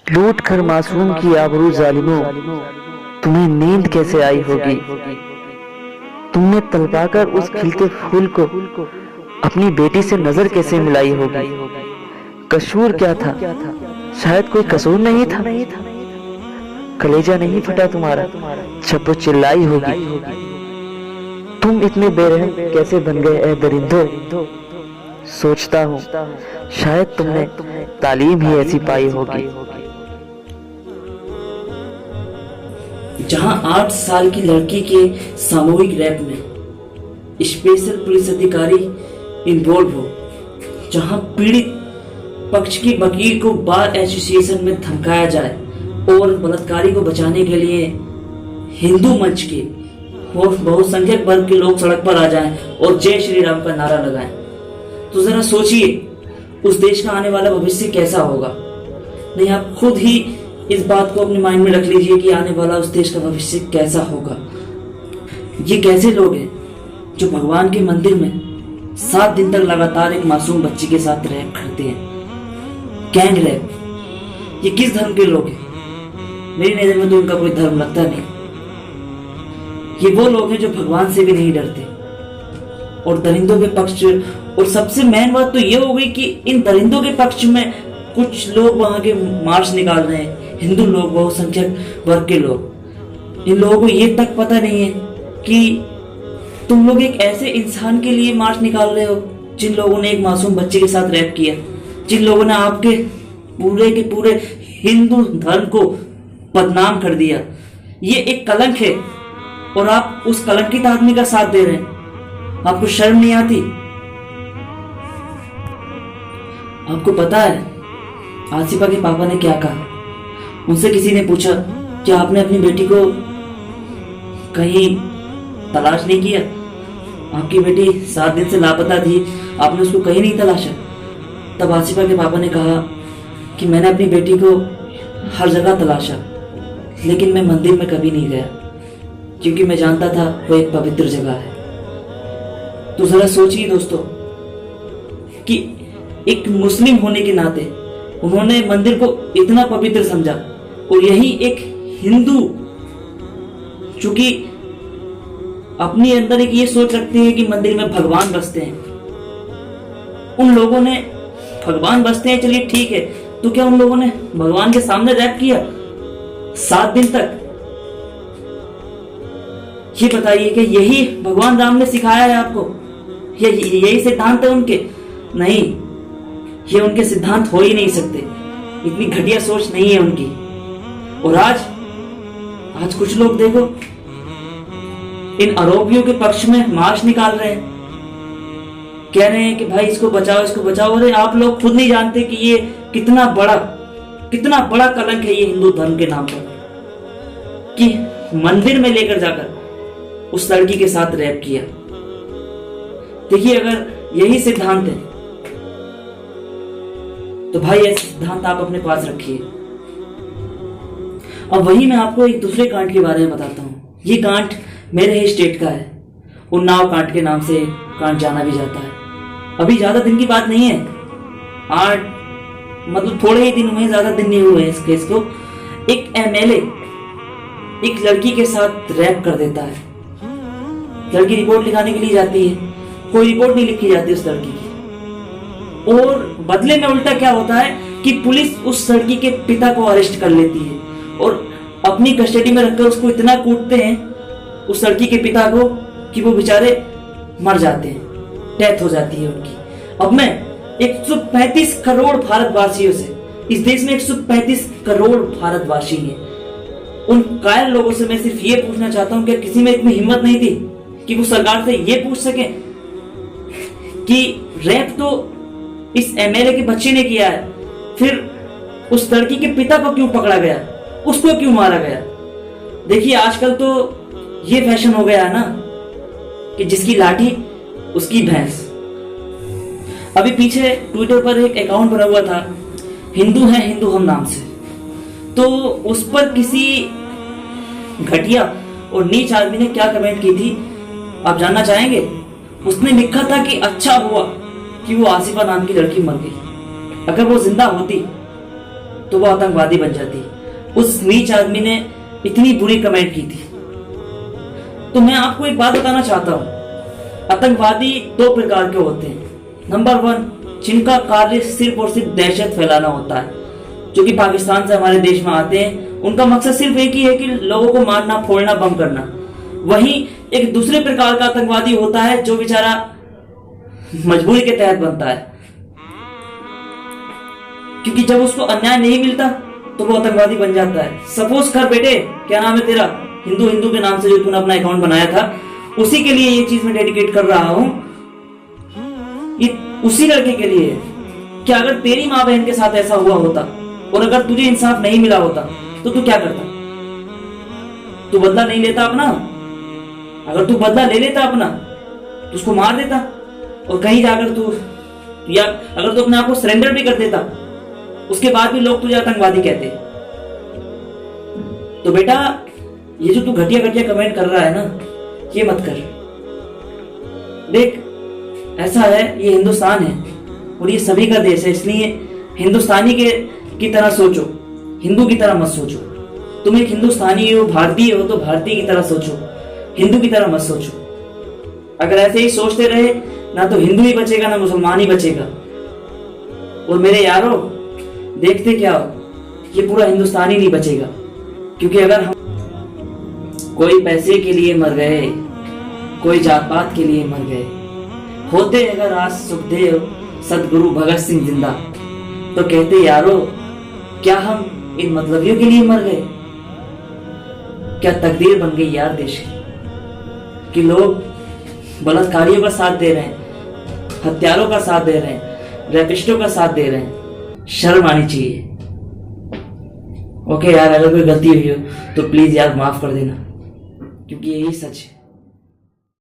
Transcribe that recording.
लूट कर मासूम की आबरू जालिमों, तुम्हें नींद कैसे आई होगी। तुमने तलपाकर उस खिलते फूल को अपनी बेटी से नजर कैसे मिलाई होगी। कसूर क्या था? शायद कोई कसूर नहीं था। कलेजा नहीं फटा तुम्हारा जब वो चिल्लाई होगी। तुम इतने बेरहम कैसे बन गए ए दरिंदो। सोचता हूँ शायद तुमने तालीम ही ऐसी पाई होगी। जहां 8 साल की लड़की के सामूहिक रैप में स्पेशल पुलिस अधिकारी इन्वॉल्व हो, जहां पीड़ित पक्ष की वकील को बार एसोसिएशन में धमकाया जाए और बलात्कारी को बचाने के लिए हिंदू मंच के और बहुसंख्यक वर्ग के लोग सड़क पर आ जाएं और जय श्री राम का नारा लगाएं, तो जरा सोचिए उस देश का आने वाला भविष्य कैसा होगा। नहीं, आप खुद ही इस बात को अपने माइंड में रख लीजिए कि आने वाला उस देश का भविष्य कैसा होगा। ये कैसे लोग हैं जो भगवान के मंदिर में 7 दिन तक लगातार एक मासूम बच्ची के साथ रैप करते हैं, गैंग रैप। ये किस धर्म के लोग हैं? मेरी नजर में तो उनका कोई धर्म लगता नहीं। ये वो लोग हैं जो भगवान से भी नहीं डरते और दरिंदों के पक्ष। और सबसे मेन बात तो ये हो गई कि इन दरिंदों के पक्ष में कुछ लोग वहां के मार्च निकाल रहे हैं, हिंदू लोग, बहुसंख्यक वर्ग के लोग। इन लोगों को ये तक पता नहीं है कि तुम लोग एक ऐसे इंसान के लिए मार्च निकाल रहे हो जिन लोगों ने एक मासूम बच्चे के साथ रैप किया, जिन लोगों ने आपके पूरे के पूरे हिंदू धर्म को बदनाम कर दिया। ये एक कलंक है और आप उस कलंकित आदमी का साथ दे रहे हैं। आपको शर्म नहीं आती? आपको पता है आसिफा के पापा ने क्या कहा? उनसे किसी ने पूछा क्या आपने अपनी बेटी को कहीं तलाश नहीं किया? आपकी बेटी 7 दिन से लापता थी, आपने उसको कहीं नहीं तलाशा? तब आसिफा के पापा ने कहा कि मैंने अपनी बेटी को हर जगह तलाशा, लेकिन मैं मंदिर में कभी नहीं गया क्योंकि मैं जानता था वो एक पवित्र जगह है। तो जरा सोचिए दोस्तों कि एक मुस्लिम होने के नाते उन्होंने मंदिर को इतना पवित्र समझा, और यही एक हिंदू चूंकि अपने अंदर एक ये सोच रखते हैं कि मंदिर में भगवान बसते हैं, उन लोगों ने भगवान बसते हैं, चलिए ठीक है, तो क्या उन लोगों ने भगवान के सामने रैप किया 7 दिन तक? ये बताइए कि यही भगवान राम ने सिखाया है आपको? यही सिद्धांत है उनके? नहीं, ये उनके सिद्धांत हो ही नहीं सकते। इतनी घटिया सोच नहीं है उनकी। और आज कुछ लोग देखो इन आरोपियों के पक्ष में मार्च निकाल रहे हैं, कह रहे हैं कि भाई इसको बचाओ, इसको बचाओ। अरे आप लोग खुद नहीं जानते कि ये कितना बड़ा कलंक है ये हिंदू धर्म के नाम पर, कि मंदिर में लेकर जाकर उस लड़की के साथ रैप किया। देखिए, अगर यही सिद्धांत है तो भाई ऐसे सिद्धांत आप अपने पास रखिए। और वही मैं आपको एक दूसरे कांड के बारे में बताता हूँ। ये कांड मेरे ही स्टेट का है, उन्नाव कांड के नाम से कांड जाना भी जाता है। अभी ज्यादा दिन की बात नहीं है, मतलब थोड़े ही दिन हुए, ज्यादा दिन नहीं हुए इस केस को। एक एमएलए एक लड़की के साथ रैप कर देता है। लड़की रिपोर्ट लिखाने के लिए जाती है, कोई रिपोर्ट नहीं लिखी जाती उस लड़की की, और बदले में उल्टा क्या होता है कि पुलिस उस लड़की के पिता को अरेस्ट कर लेती है और अपनी कस्टडी में रखकर उसको इतना कूटते हैं उस लड़की के पिता को कि वो बेचारे मर जाते हैं, डेथ हो जाती है उनकी। अब मैं 135 करोड़ भारतवासियों से, इस देश में 135 करोड़ भारतवासी हैं, उन कायर लोगों से मैं सिर्फ ये पूछना चाहता हूं कि किसी में इतनी हिम्मत नहीं थी कि वो सरकार से ये पूछ सके कि रैप तो इस एमएलए के बच्चे ने किया है, फिर उस लड़की के पिता को क्यों पकड़ा गया, उसको क्यों मारा गया? देखिए, आजकल तो ये फैशन हो गया है ना कि जिसकी लाठी उसकी भैंस। अभी पीछे ट्विटर पर एक अकाउंट बना हुआ था, हिंदू है हिंदू हम नाम से, तो उस पर किसी घटिया और नीच आदमी ने क्या कमेंट की थी आप जानना चाहेंगे? उसने लिखा था कि अच्छा हुआ कि वो आसिफा नाम की लड़की मर गई, अगर वो जिंदा होती तो वो आतंकवादी बन जाती। उस नीच आदमी ने इतनी बुरी कमेंट की थी। तो मैं आपको एक बात बताना चाहता हूं, आतंकवादी दो प्रकार के होते हैं। नंबर 1, जिनका कार्य सिर्फ और सिर्फ दहशत फैलाना होता है, जो कि पाकिस्तान से हमारे देश में आते हैं। उनका मकसद सिर्फ एक ही है कि लोगों को मारना, फोड़ना, बम करना। वहीं एक दूसरे प्रकार का आतंकवादी होता है जो बेचारा मजबूरी के तहत बनता है, क्योंकि जब उसको अन्याय नहीं मिलता तो वो आतंकवादी बन जाता है। सपोज कर बेटे, क्या नाम है तेरा, हिंदू के नाम से जो तूने अपना अकाउंट बनाया था, उसी के लिए ये चीज मैं डेडिकेट कर रहा हूं। ये उसी लड़के के लिए कि अगर तेरी माँ बहन के साथ ऐसा हुआ होता और अगर तुझे इंसाफ नहीं मिला होता तो तू क्या करता? तू बदला नहीं लेता अपना? अगर तू बदला ले लेता अपना तो उसको मार देता, और कहीं जाकर तू, या अगर तू अपने आप को सरेंडर भी कर देता, उसके बाद भी लोग तुझे आतंकवादी कहते। तो बेटा, ये जो तू घटिया घटिया कमेंट कर रहा है ना, ये मत कर। देख, ऐसा है, ये हिंदुस्तान है और ये सभी का देश है, इसलिए हिंदुस्तानी की तरह सोचो, हिंदू की तरह मत सोचो। तुम एक हिंदुस्तानी हो, भारतीय हो, तो भारतीय की तरह सोचो, हिंदू की तरह मत सोचो। अगर ऐसे ही सोचते रहे, ना तो हिंदू ही बचेगा ना मुसलमान ही बचेगा। और मेरे यारों, देखते क्या हो, ये पूरा हिंदुस्तान ही नहीं बचेगा। क्योंकि अगर हम कोई पैसे के लिए मर गए, कोई जात पात के लिए मर गए, होते अगर आज सुखदेव, सदगुरु भगत सिंह जिंदा, तो कहते यारो, क्या हम इन मतलबियों के लिए मर गए? क्या तकदीर बन गई यार देश की कि लोग बलात्कारियों का साथ दे रहे हैं, हत्यारों का साथ दे रहे हैं, रेपिस्टों का साथ दे रहे हैं। शर्म आनी चाहिए। ओके यार, अगर कोई गलती हुई हो तो प्लीज यार माफ कर देना, क्योंकि यही सच है।